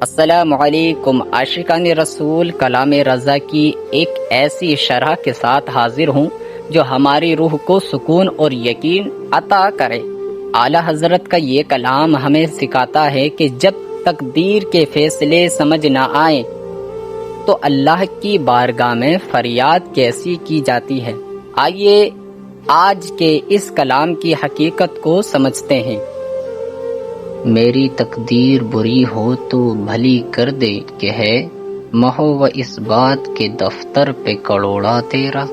السلام علیکم عاشقان رسول کلام رضا کی ایک ایسی شرح کے ساتھ حاضر ہوں جو ہماری روح کو سکون اور یقین عطا کرے۔ اعلیٰ حضرت کا یہ کلام ہمیں سکھاتا ہے کہ جب تقدیر کے فیصلے سمجھ نہ آئیں تو اللہ کی بارگاہ میں فریاد کیسی کی جاتی ہے۔ آئیے آج کے اس کلام کی حقیقت کو سمجھتے ہیں۔ میری تقدیر بری ہو تو بھلی کر دے کہ ہے محو و اس بات کے دفتر پہ کروڑا تیرا۔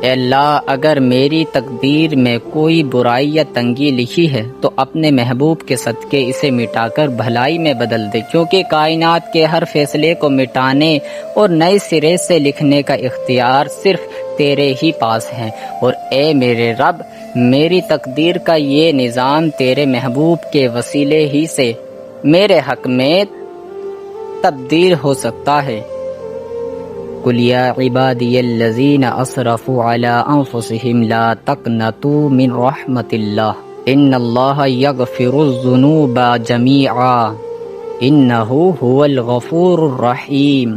اے اللہ، اگر میری تقدیر میں کوئی برائی یا تنگی لکھی ہے تو اپنے محبوب کے صدقے اسے مٹا کر بھلائی میں بدل دے، کیونکہ کائنات کے ہر فیصلے کو مٹانے اور نئے سرے سے لکھنے کا اختیار صرف تیرے ہی پاس ہے۔ اور اے میرے رب، میری تقدیر کا یہ نظام تیرے محبوب کے وسیلے ہی سے میرے حق میں تبدیل ہو سکتا ہے۔ قل یا عبادی الذین اسرفوا علی انفسہم لا تقنطوا من رحمت اللہ ان اللہ یغفر الذنوب جمیعا انہ هو الغفور الرحیم۔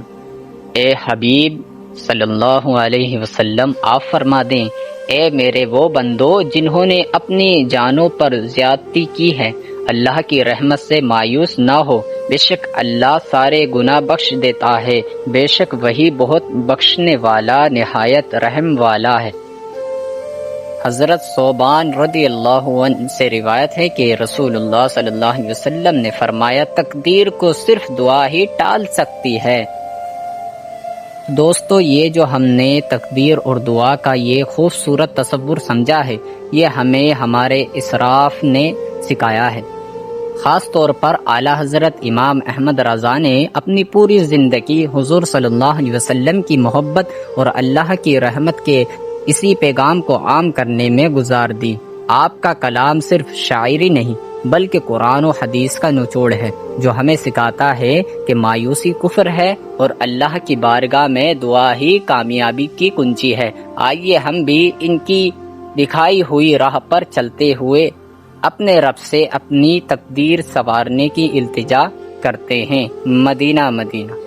اے حبیب صلی اللہ علیہ وسلم، آپ فرما دیں، اے میرے وہ بندو جنہوں نے اپنی جانوں پر زیادتی کی ہے، اللہ کی رحمت سے مایوس نہ ہو، بے شک اللہ سارے گناہ بخش دیتا ہے، بے شک وہی بہت بخشنے والا نہایت رحم والا ہے۔ حضرت ثوبان رضی اللہ عنہ سے روایت ہے کہ رسول اللہ صلی اللہ علیہ وسلم نے فرمایا، تقدیر کو صرف دعا ہی ٹال سکتی ہے۔ دوستو، یہ جو ہم نے تقدیر اور دعا کا یہ خوبصورت تصور سمجھا ہے، یہ ہمیں ہمارے اسراف نے سکھایا ہے۔ خاص طور پر اعلیٰ حضرت امام احمد رضا نے اپنی پوری زندگی حضور صلی اللہ علیہ وسلم کی محبت اور اللہ کی رحمت کے اسی پیغام کو عام کرنے میں گزار دی۔ آپ کا کلام صرف شاعری نہیں بلکہ قرآن و حدیث کا نچوڑ ہے، جو ہمیں سکھاتا ہے کہ مایوسی کفر ہے اور اللہ کی بارگاہ میں دعا ہی کامیابی کی کنجی ہے۔ آئیے ہم بھی ان کی دکھائی ہوئی راہ پر چلتے ہوئے اپنے رب سے اپنی تقدیر سنوارنے کی التجا کرتے ہیں۔ مدینہ مدینہ۔